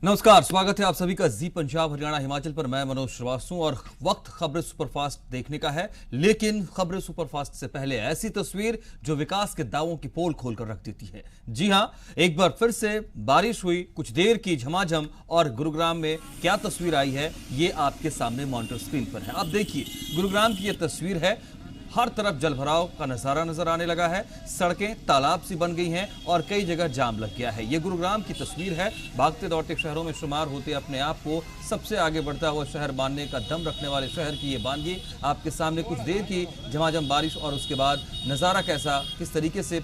नमस्कार, स्वागत है आप सभी का जी पंजाब हरियाणा हिमाचल पर। मैं मनोज श्रीवास्तव और वक्त खबरें सुपरफास्ट देखने का है। लेकिन खबरें सुपरफास्ट से पहले ऐसी तस्वीर जो विकास के दावों की पोल खोलकर रख देती है। जी हां, एक बार फिर से बारिश हुई, कुछ देर की झमाझम, और गुरुग्राम में क्या तस्वीर आई है ये आपके सामने मॉनिटर स्क्रीन पर है। आप देखिए, गुरुग्राम की यह तस्वीर है। हर तरफ जलभराव का नजारा नजर आने लगा है। सड़कें तालाब सी बन गई हैं और कई जगह जाम लग गया है। ये गुरुग्राम की तस्वीर है। भागते दौड़ते शहरों में शुमार होते अपने आप को सबसे आगे बढ़ता हुआ शहर मानने का दम रखने वाले शहर की ये बानगी आपके सामने। कुछ देर की झमाझम बारिश और उसके बाद नजारा कैसा, किस तरीके से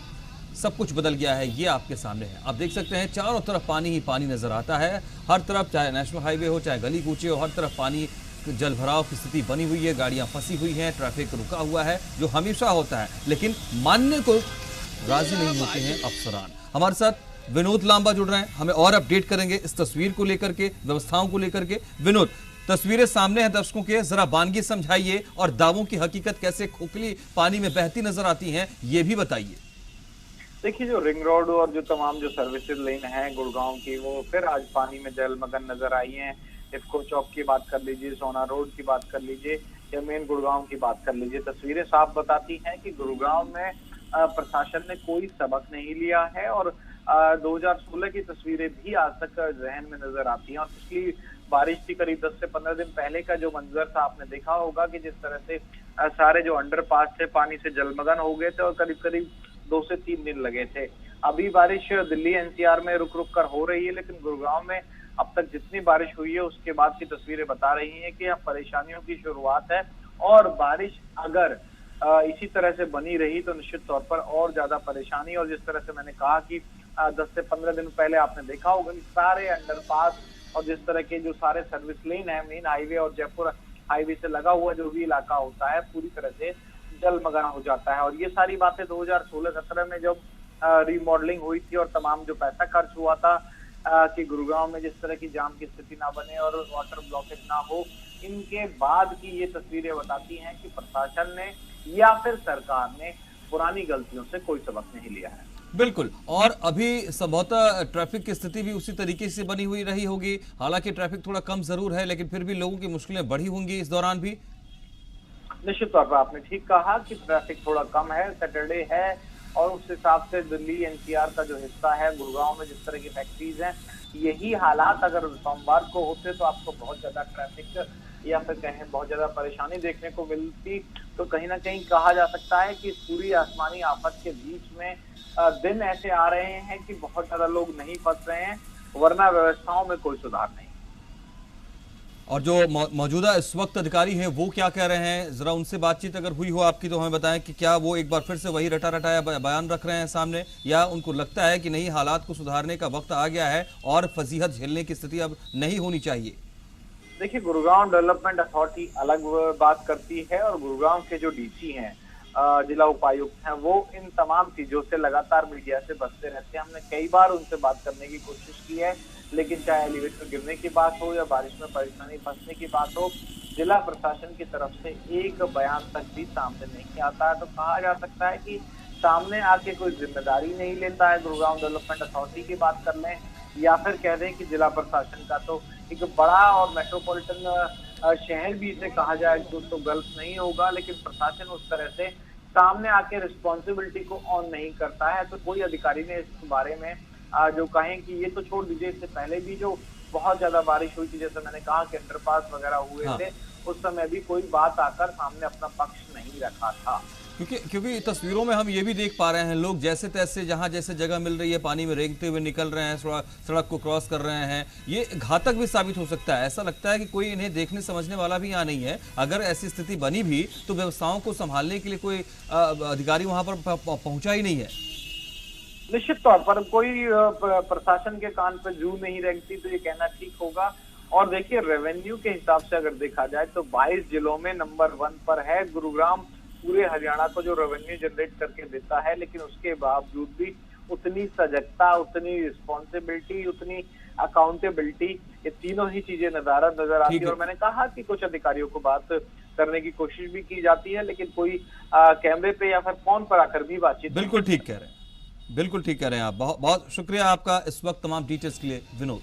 सब कुछ बदल गया है, ये आपके सामने है। आप देख सकते हैं चारों तरफ पानी ही पानी नजर आता है। हर तरफ, चाहे नेशनल हाईवे हो चाहे गली कूचे हो, हर तरफ पानी, जल भराव की स्थिति बनी हुई है। गाड़ियां फंसी हुई हैं, ट्रैफिक रुका हुआ है, जो हमेशा होता है। लेकिन मानने को राजी नहीं होते हैं अफसरान। हमारे साथ विनोद लांबा जुड़ रहे हैं, हमें और अपडेट करेंगे इस तस्वीर को लेकर के, व्यवस्थाओं को लेकर के। विनोद, तस्वीरें सामने हैं दर्शकों के, जरा बानगी समझाइए और दावों की हकीकत कैसे खोखली पानी में बहती नजर आती है, ये भी बताइए। देखिए, जो रिंग रोड और जो तमाम जो सर्विसेज लेन है गुड़गांव की, वो फिर आज पानी में जलमग्न नजर आई हैं। इफ्को चौक की बात कर लीजिए, सोना रोड की बात कर लीजिए या मेन गुड़गांव की बात कर लीजिए, तस्वीरें साफ बताती हैं कि गुड़गांव में प्रशासन ने कोई सबक नहीं लिया है। और 2016 की तस्वीरें भी आज तक जहन में नजर आती हैं। और पिछली बारिश की करीब 10 से 15 दिन पहले का जो मंजर था, आपने देखा होगा कि जिस तरह से सारे जो अंडरपास थे पानी से जलमग्न हो गए थे और करीब करीब 2 से 3 दिन लगे थे। अभी बारिश दिल्ली एनसीआर में रुक रुक कर हो रही है, लेकिन गुड़गांव में अब तक जितनी बारिश हुई है उसके बाद की तस्वीरें बता रही हैं कि अब परेशानियों की शुरुआत है। और बारिश अगर इसी तरह से बनी रही तो निश्चित तौर पर और ज्यादा परेशानी। और जिस तरह से मैंने कहा कि 10 से 15 दिन पहले आपने देखा होगा कि सारे अंडरपास और जिस तरह के जो सारे सर्विस लेन है, मेन हाईवे और जयपुर हाईवे से लगा हुआ जो भी इलाका होता है, पूरी तरह से जलमग्न हो जाता है। और ये सारी बातें 2016-17 में जब रिमॉडलिंग हुई थी और तमाम जो पैसा खर्च हुआ था कि गुरुग्राम में जिस तरह की जाम की स्थिति ना बने और वाटर ब्लॉकेज ना हो, इनके बाद की ये तस्वीरें बताती हैं कि प्रशासन ने या फिर सरकार ने पुरानी गलतियों से कोई सबक नहीं लिया है। बिल्कुल, और अभी संभवतः ट्रैफिक की स्थिति भी उसी तरीके से बनी हुई रही होगी। हालांकि ट्रैफिक थोड़ा कम जरूर है, लेकिन फिर भी लोगों की मुश्किलें बढ़ी होंगी इस दौरान भी। निश्चित तौर पर आपने ठीक कहा कि ट्रैफिक थोड़ा कम है, सैटरडे है और उस हिसाब से दिल्ली एनसीआर का जो हिस्सा है, गुड़गांव में जिस तरह की फैक्ट्रीज हैं, यही हालात अगर सोमवार को होते तो आपको बहुत ज्यादा ट्रैफिक या फिर कहें बहुत ज्यादा परेशानी देखने को मिलती। तो कहीं ना कहीं कहा जा सकता है कि पूरी आसमानी आफत के बीच में दिन ऐसे आ रहे हैं कि बहुत ज्यादा लोग नहीं फंस रहे हैं, वरना व्यवस्थाओं में कोई सुधार नहीं। और जो मौजूदा इस वक्त अधिकारी हैं वो क्या कह रहे हैं, जरा उनसे बातचीत अगर हुई हो आपकी तो हमें बताएं कि क्या वो एक बार फिर से वही रटा रटाया बयान रख रहे हैं सामने, या उनको लगता है कि नहीं, हालात को सुधारने का वक्त आ गया है और फजीहत झेलने की स्थिति अब नहीं होनी चाहिए। देखिए, गुरुग्राम डेवलपमेंट अथॉरिटी अलग बात करती है और गुरुग्राम के जो डीसी हैं, जिला उपायुक्त हैं, वो इन तमाम चीजों से लगातार मीडिया से बचते रहते हैं। हमने कई बार उनसे बात करने की कोशिश की है, लेकिन चाहे एलिवेटर गिरने की बात हो या बारिश में परेशानी फंसने की बात हो, जिला प्रशासन की तरफ से एक बयान तक भी सामने नहीं आता है। तो कहा जा सकता है कि सामने आके कोई जिम्मेदारी नहीं लेता है। गुरुग्राम डेवलपमेंट अथॉरिटी की बात कर लें या फिर कह दें कि जिला प्रशासन का, तो एक बड़ा और मेट्रोपॉलिटन शहर भी इसे कहा जाए तो गलत नहीं होगा, लेकिन प्रशासन उस तरह से सामने आके रिस्पॉन्सिबिलिटी को ऑन नहीं करता है। तो कोई अधिकारी ने इस बारे में जो कहें कि ये तो छोड़ दीजिए, इससे पहले भी जो बहुत ज्यादा बारिश हुई थी, जैसे मैंने कहा कि अंडरपास वगैरह हुए थे, उस समय भी कोई बात आकर सामने अपना पक्ष नहीं रखा था। क्योंकि तस्वीरों में हम ये भी देख पा रहे हैं, लोग जैसे तैसे जहां जैसे जगह मिल रही है पानी में रेंगते हुए निकल रहे हैं, सड़क को क्रॉस कर रहे हैं। ये घातक भी साबित हो सकता है। ऐसा लगता है कि कोई इन्हें देखने समझने वाला भी यहाँ नहीं है। अगर ऐसी स्थिति बनी भी तो व्यवस्थाओं को संभालने के लिए कोई अधिकारी वहां पर पहुंचा ही नहीं है। निश्चित तौर पर कोई प्रशासन के कान पर जू नहीं रेंगती, तो ये कहना ठीक होगा। और देखिए, रेवेन्यू के हिसाब से अगर देखा जाए तो 22 जिलों में नंबर 1 पर है गुरुग्राम, पूरे हरियाणा को जो रेवेन्यू जनरेट करके देता है। लेकिन उसके बावजूद भी उतनी सजगता, उतनी रिस्पॉन्सिबिलिटी, उतनी अकाउंटेबिलिटी, ये तीनों ही चीजें नजर आती है। और मैंने कहा कि कुछ अधिकारियों को बात करने की कोशिश भी की जाती है, लेकिन कोई कैमरे पे या फिर फोन पर आकर भी बातचीत। बिल्कुल ठीक कह रहे हैं, बिल्कुल ठीक कह रहे हैं आप। बहुत बहुत शुक्रिया आपका इस वक्त तमाम डिटेल्स के लिए विनोद।